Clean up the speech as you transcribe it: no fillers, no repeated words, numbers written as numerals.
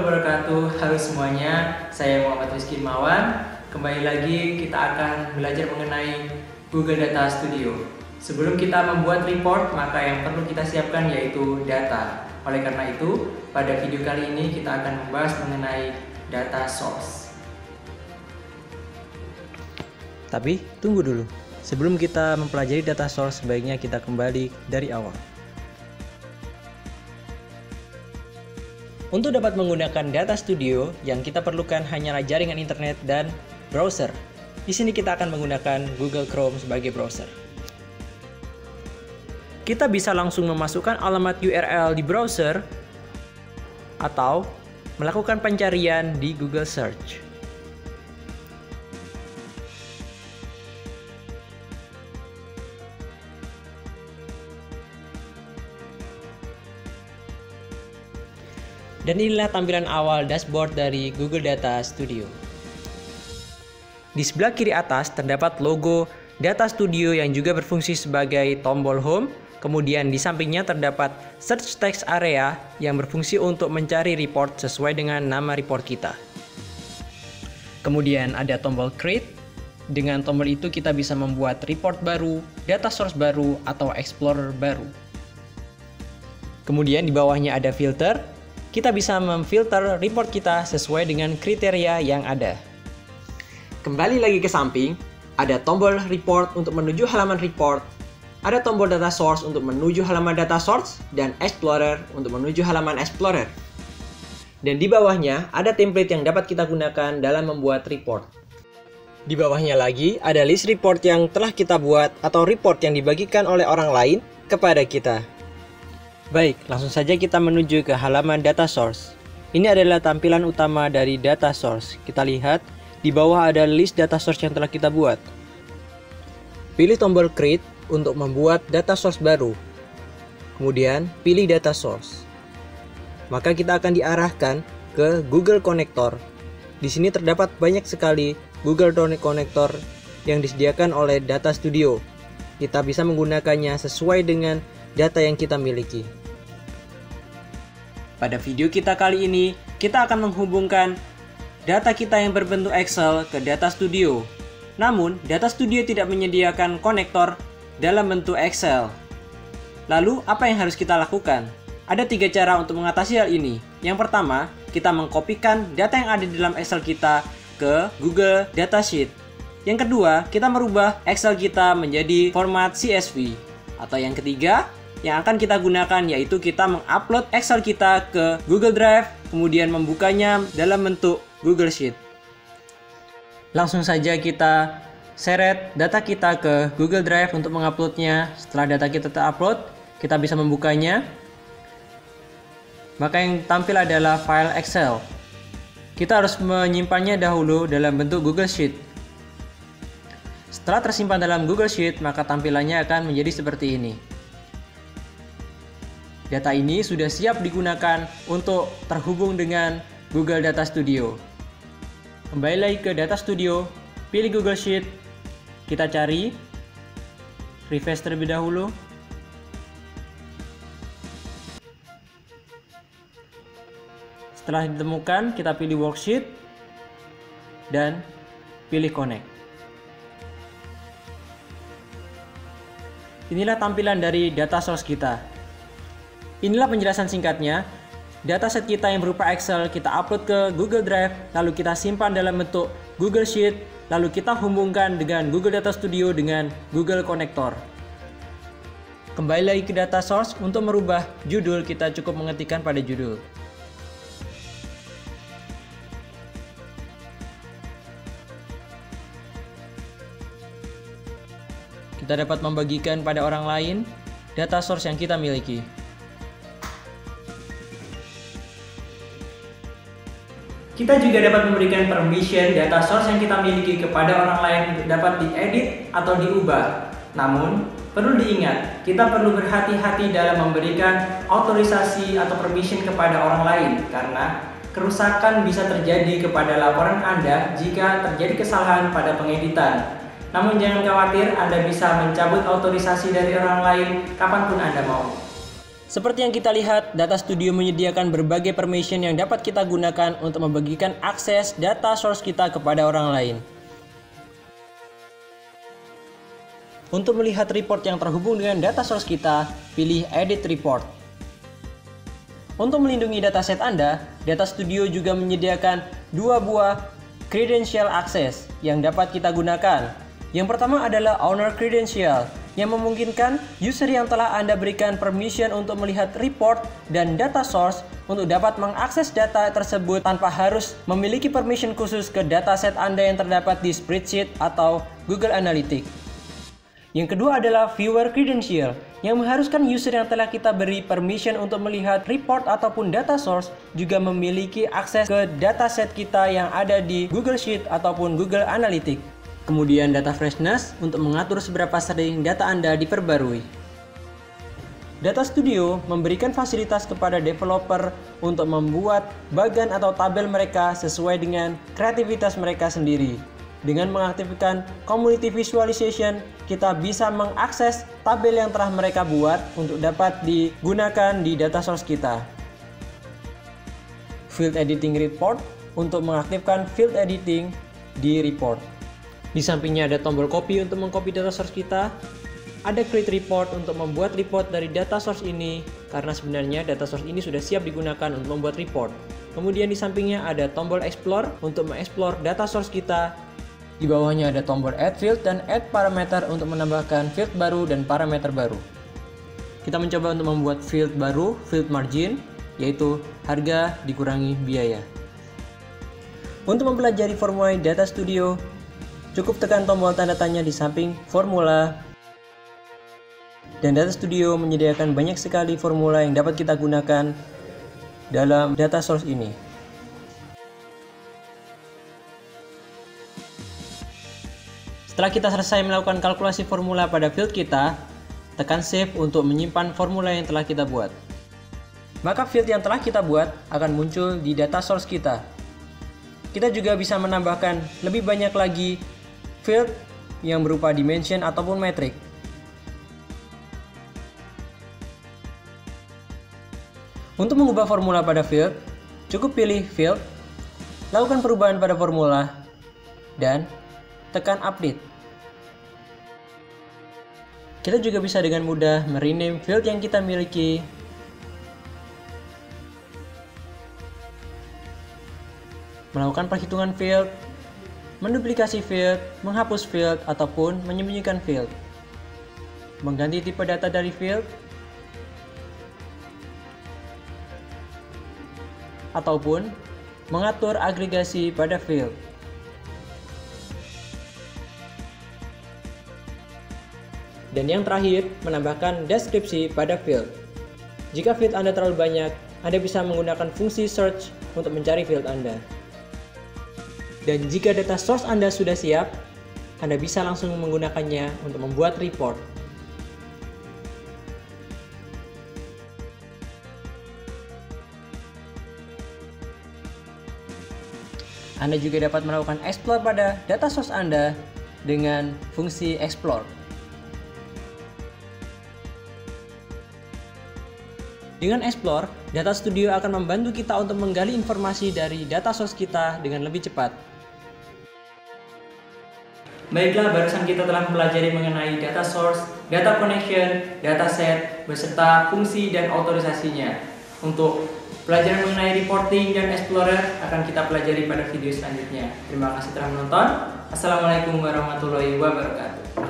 wabarakatuh. Halo semuanya, saya Muhammad Rizky Mawan. Kembali lagi kita akan belajar mengenai Google Data Studio. Sebelum kita membuat report, maka yang perlu kita siapkan yaitu data. Oleh karena itu, pada video kali ini kita akan membahas mengenai data source. Tapi tunggu dulu, sebelum kita mempelajari data source, sebaiknya kita kembali dari awal. Untuk dapat menggunakan Data Studio, yang kita perlukan hanyalah jaringan internet dan browser. Di sini kita akan menggunakan Google Chrome sebagai browser. Kita bisa langsung memasukkan alamat URL di browser atau melakukan pencarian di Google Search. Dan inilah tampilan awal dashboard dari Google Data Studio. Di sebelah kiri atas terdapat logo Data Studio yang juga berfungsi sebagai tombol home. Kemudian di sampingnya terdapat search text area yang berfungsi untuk mencari report sesuai dengan nama report kita. Kemudian ada tombol create. Dengan tombol itu kita bisa membuat report baru, data source baru, atau explorer baru. Kemudian di bawahnya ada filter. Kita bisa memfilter report kita sesuai dengan kriteria yang ada. Kembali lagi ke samping, ada tombol report untuk menuju halaman report, ada tombol data source untuk menuju halaman data source, dan explorer untuk menuju halaman explorer. Dan di bawahnya ada template yang dapat kita gunakan dalam membuat report. Di bawahnya lagi ada list report yang telah kita buat atau report yang dibagikan oleh orang lain kepada kita. Baik, langsung saja kita menuju ke halaman data source. Ini adalah tampilan utama dari data source. Kita lihat, di bawah ada list data source yang telah kita buat. Pilih tombol create untuk membuat data source baru. Kemudian, pilih data source. Maka kita akan diarahkan ke Google Connector. Di sini terdapat banyak sekali Google Connector yang disediakan oleh Data Studio. Kita bisa menggunakannya sesuai dengan data yang kita miliki. Pada video kita kali ini, kita akan menghubungkan data kita yang berbentuk Excel ke Data Studio. Namun, Data Studio tidak menyediakan konektor dalam bentuk Excel. Lalu, apa yang harus kita lakukan? Ada 3 cara untuk mengatasi hal ini. Yang pertama, kita mengkopikan data yang ada di dalam Excel kita ke Google Datasheet. Yang kedua, kita merubah Excel kita menjadi format CSV. Atau yang ketiga, yang akan kita gunakan yaitu kita mengupload Excel kita ke Google Drive, kemudian membukanya dalam bentuk Google Sheet. Langsung saja kita seret data kita ke Google Drive untuk menguploadnya. Setelah data kita terupload, kita bisa membukanya. Maka yang tampil adalah file Excel. Kita harus menyimpannya dahulu dalam bentuk Google Sheet. Setelah tersimpan dalam Google Sheet, maka tampilannya akan menjadi seperti ini. Data ini sudah siap digunakan untuk terhubung dengan Google Data Studio. Kembali lagi ke Data Studio, pilih Google Sheet, kita cari, refresh terlebih dahulu. Setelah ditemukan, kita pilih Worksheet dan pilih Connect. Inilah tampilan dari data source kita. Inilah penjelasan singkatnya. Dataset kita yang berupa Excel kita upload ke Google Drive, lalu kita simpan dalam bentuk Google Sheet, lalu kita hubungkan dengan Google Data Studio dengan Google Connector. Kembali lagi ke data source, untuk merubah judul kita cukup mengetikkan pada judul. Kita dapat membagikan pada orang lain data source yang kita miliki. Kita juga dapat memberikan permission data source yang kita miliki kepada orang lain untuk dapat diedit atau diubah. Namun, perlu diingat, kita perlu berhati-hati dalam memberikan otorisasi atau permission kepada orang lain karena kerusakan bisa terjadi kepada laporan Anda jika terjadi kesalahan pada pengeditan. Namun jangan khawatir, Anda bisa mencabut otorisasi dari orang lain kapanpun Anda mau. Seperti yang kita lihat, Data Studio menyediakan berbagai permission yang dapat kita gunakan untuk membagikan akses data source kita kepada orang lain. Untuk melihat report yang terhubung dengan data source kita, pilih Edit Report. Untuk melindungi dataset Anda, Data Studio juga menyediakan dua buah credential access yang dapat kita gunakan. Yang pertama adalah Owner Credential, yang memungkinkan user yang telah Anda berikan permission untuk melihat report dan data source untuk dapat mengakses data tersebut tanpa harus memiliki permission khusus ke dataset Anda yang terdapat di spreadsheet atau Google Analytics. Yang kedua adalah Viewer Credential, yang mengharuskan user yang telah kita beri permission untuk melihat report ataupun data source juga memiliki akses ke dataset kita yang ada di Google Sheet ataupun Google Analytics. Kemudian Data Freshness untuk mengatur seberapa sering data Anda diperbarui. Data Studio memberikan fasilitas kepada developer untuk membuat bagan atau tabel mereka sesuai dengan kreativitas mereka sendiri. Dengan mengaktifkan Community Visualization, kita bisa mengakses tabel yang telah mereka buat untuk dapat digunakan di data source kita. Field Editing Report untuk mengaktifkan field editing di report. Di sampingnya ada tombol copy untuk mengcopy data source kita. Ada create report untuk membuat report dari data source ini, karena sebenarnya data source ini sudah siap digunakan untuk membuat report. Kemudian di sampingnya ada tombol explore untuk mengeksplor data source kita. Di bawahnya ada tombol add field dan add parameter untuk menambahkan field baru dan parameter baru. Kita mencoba untuk membuat field baru, field margin, yaitu harga dikurangi biaya. Untuk mempelajari formula Data Studio, cukup tekan tombol tanda tanya di samping formula. Dan Data Studio menyediakan banyak sekali formula yang dapat kita gunakan dalam data source ini. Setelah kita selesai melakukan kalkulasi formula pada field kita, tekan save untuk menyimpan formula yang telah kita buat. Maka field yang telah kita buat akan muncul di data source kita. Kita juga bisa menambahkan lebih banyak lagi field yang berupa dimension ataupun metrik. Untuk mengubah formula pada field, cukup pilih field, lakukan perubahan pada formula, dan tekan update. Kita juga bisa dengan mudah merename field yang kita miliki, melakukan perhitungan field, menduplikasi field, menghapus field, ataupun menyembunyikan field, mengganti tipe data dari field, ataupun mengatur agregasi pada field. Dan yang terakhir, menambahkan deskripsi pada field. Jika field Anda terlalu banyak, Anda bisa menggunakan fungsi search untuk mencari field Anda. Dan jika data source Anda sudah siap, Anda bisa langsung menggunakannya untuk membuat report. Anda juga dapat melakukan explore pada data source Anda dengan fungsi explore. Dengan explore, Data Studio akan membantu kita untuk menggali informasi dari data source kita dengan lebih cepat. Baiklah, barusan kita telah mempelajari mengenai data source, data connection, dataset, beserta fungsi dan otorisasinya. Untuk pelajaran mengenai reporting dan explorer akan kita pelajari pada video selanjutnya. Terima kasih telah menonton. Assalamualaikum warahmatullahi wabarakatuh.